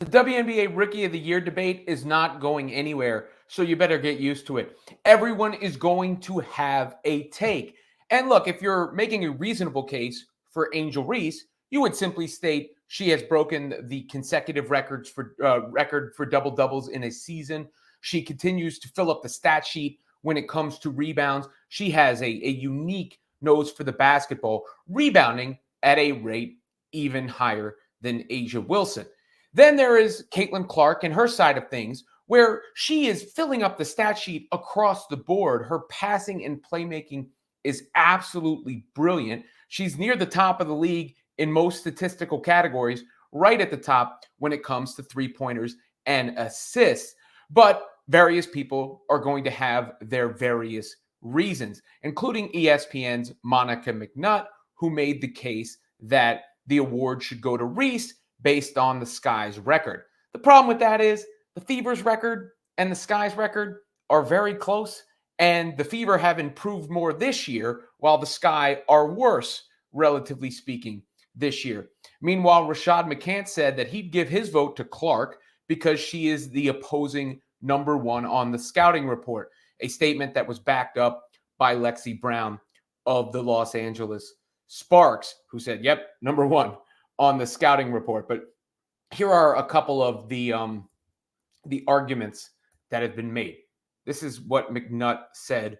The WNBA Rookie of the Year debate is not going anywhere, so you better get used to it. Everyone is going to have a take. And look, if you're making a reasonable case for Angel Reese, you would simply state she has broken the consecutive record for double doubles in a season. She continues to fill up the stat sheet when it comes to rebounds. She has a unique nose for the basketball, rebounding at a rate even higher than Asia Wilson. Then there is Caitlin Clark and her side of things, where she is filling up the stat sheet across the board. Her passing and playmaking is absolutely brilliant. She's near the top of the league in most statistical categories, right at the top when it comes to three-pointers and assists. But various people are going to have their various reasons, including ESPN's Monica McNutt, who made the case that the award should go to Reese based on the Sky's record. The problem with that is the Fever's record and the Sky's record are very close, and the Fever have improved more this year, while the Sky are worse, relatively speaking, this year. Meanwhile, Rashad McCants said that he'd give his vote to Clark because she is the opposing number one on the scouting report, a statement that was backed up by Lexi Brown of the Los Angeles Sparks, who said, yep, number one on the scouting report. But here are a couple of the arguments that have been made. This is what McNutt said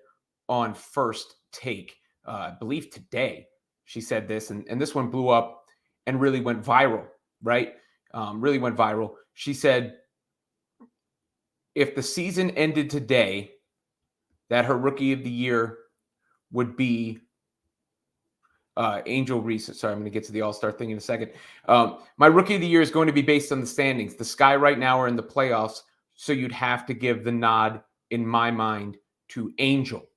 on First Take, I believe today. She said this, and this one blew up and really went viral, right? Really went viral. She said, if the season ended today, that her Rookie of the Year would be Angel Reese. Sorry, I'm going to get to the All-Star thing in a second. My Rookie of the Year is going to be based on the standings. The Sky right now are in the playoffs, so you'd have to give the nod, in my mind, to Angel,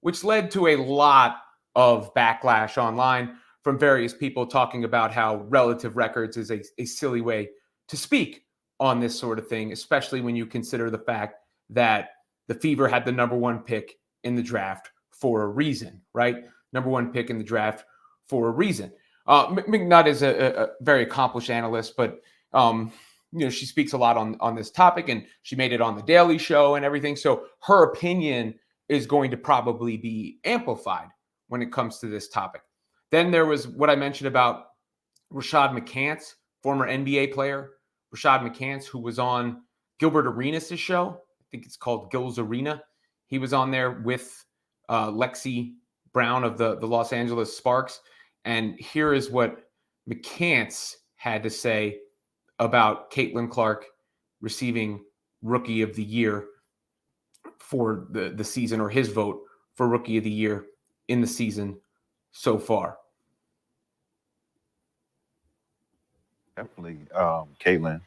which led to a lot of backlash online from various people talking about how relative records is a silly way to speak on this sort of thing, especially when you consider the fact that the Fever had the number one pick in the draft for a reason, right? Number one pick in the draft for a reason. McNutt is a very accomplished analyst, but she speaks a lot on this topic, and she made it on the Daily Show and everything. So her opinion is going to probably be amplified when it comes to this topic. Then there was what I mentioned about Rashad McCants, former NBA player, Rashad McCants, who was on Gilbert Arenas' show. I think it's called Gil's Arena. He was on there with Lexi Brown of the Los Angeles Sparks. And here is what McCants had to say about Caitlin Clark receiving Rookie of the Year for the season, or his vote for Rookie of the Year in the season so far. Definitely, Caitlin.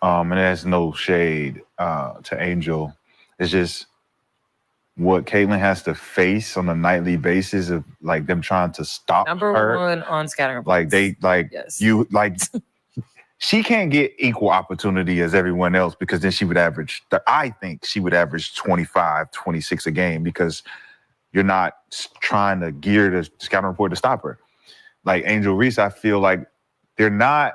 And there's no shade to Angel. It's just what Caitlin has to face on a nightly basis of like them trying to stop number her. one on scouting reports. Like they yes. you like she can't get equal opportunity as everyone else, because then she would average, I think she would average 25, 26 a game, because you're not trying to gear the scouting report to stop her. Like Angel Reese, I feel like they're not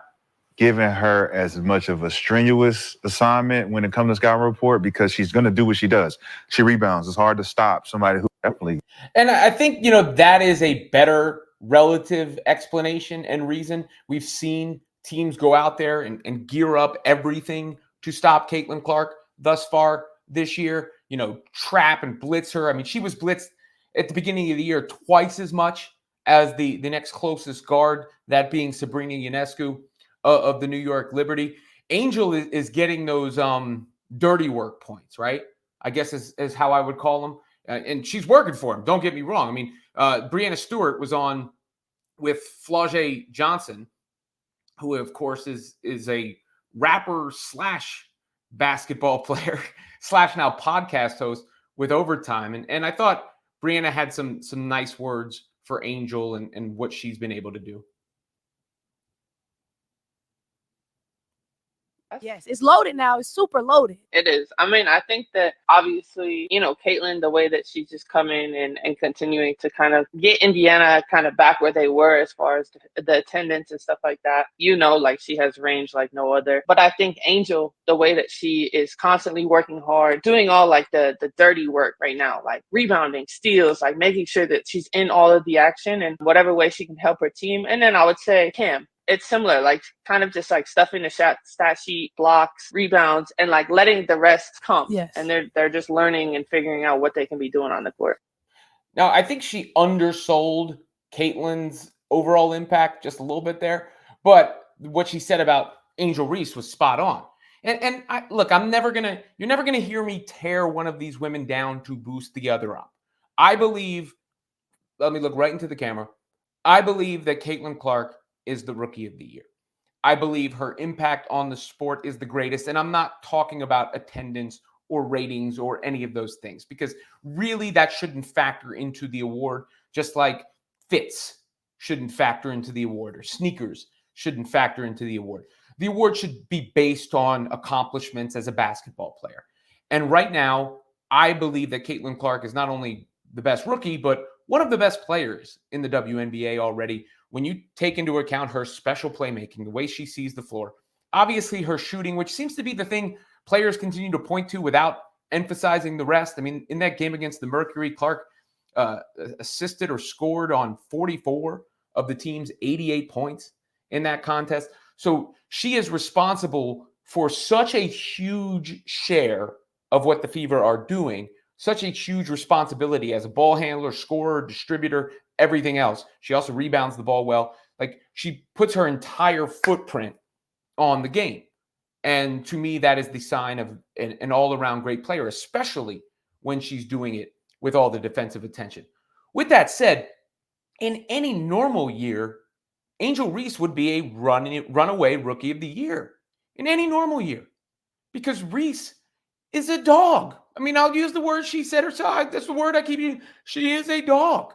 giving her as much of a strenuous assignment when it comes to scouting report, because she's going to do what she does. She rebounds. It's hard to stop somebody who definitely. And I think, that is a better relative explanation and reason. We've seen teams go out there and gear up everything to stop Caitlin Clark thus far this year, trap and blitz her. I mean, she was blitzed at the beginning of the year twice as much as the next closest guard, that being Sabrina Ionescu of the New York Liberty. Angel is getting those dirty work points, right? I guess is how I would call them. And she's working for him. Don't get me wrong. I mean, Breanna Stewart was on with Flau'jae Johnson, who, of course, is a rapper / basketball player / now podcast host with Overtime. And I thought Breanna had some nice words for Angel and what she's been able to do. Yes, it's loaded now. It's super loaded. It is. I mean, I think that obviously, Caitlin, the way that she's just coming and continuing to kind of get Indiana kind of back where they were as far as the attendance and stuff like that, like she has range like no other. But I think Angel, the way that she is constantly working hard, doing all like the dirty work right now, like rebounding, steals, like making sure that she's in all of the action and whatever way she can help her team. And then I would say Cam, it's similar, like kind of just like stuffing the stat sheet, blocks, rebounds, and like letting the rest come. Yes. And they're just learning and figuring out what they can be doing on the court. Now, I think she undersold Caitlin's overall impact just a little bit there, but what she said about Angel Reese was spot on. And look, you're never gonna hear me tear one of these women down to boost the other up. I believe, let me look right into the camera. I believe that Caitlin Clark is the rookie of the year. I believe her impact on the sport is the greatest. And I'm not talking about attendance or ratings or any of those things, because really that shouldn't factor into the award, just like fits shouldn't factor into the award or sneakers shouldn't factor into the award. The award should be based on accomplishments as a basketball player. And right now, I believe that Caitlin Clark is not only the best rookie, but one of the best players in the WNBA already. When you take into account her special playmaking, the way she sees the floor, obviously her shooting, which seems to be the thing players continue to point to without emphasizing the rest. I mean, in that game against the Mercury, Clark assisted or scored on 44 of the team's 88 points in that contest. So she is responsible for such a huge share of what the Fever are doing, such a huge responsibility as a ball handler, scorer, distributor, everything else. She also rebounds the ball well. Like, she puts her entire footprint on the game. And to me, that is the sign of an all-around great player, especially when she's doing it with all the defensive attention. With that said, in any normal year, Angel Reese would be a runaway rookie of the year in any normal year, because Reese is a dog. I mean, I'll use the word she said herself. That's the word I keep using. She is a dog.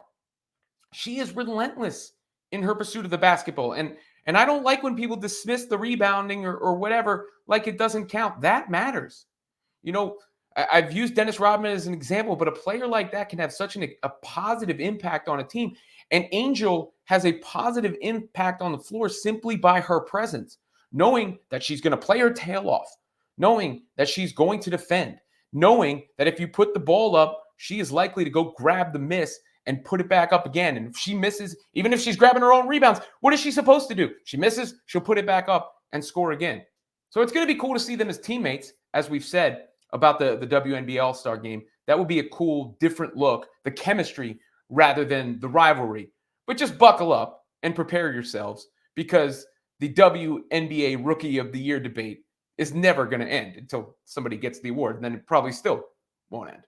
She is relentless in her pursuit of the basketball. And I don't like when people dismiss the rebounding or whatever like it doesn't count. That matters. I've used Dennis Rodman as an example, but a player like that can have such a positive impact on a team. And Angel has a positive impact on the floor simply by her presence, knowing that she's going to play her tail off, knowing that she's going to defend, knowing that if you put the ball up, she is likely to go grab the miss and put it back up again. And if she misses, even if she's grabbing her own rebounds, what is she supposed to do? She misses, she'll put it back up and score again. So it's going to be cool to see them as teammates, as we've said about the WNBA All-Star game. That would be a cool, different look, the chemistry rather than the rivalry. But just buckle up and prepare yourselves, because the WNBA Rookie of the Year debate is never going to end until somebody gets the award, and then it probably still won't end.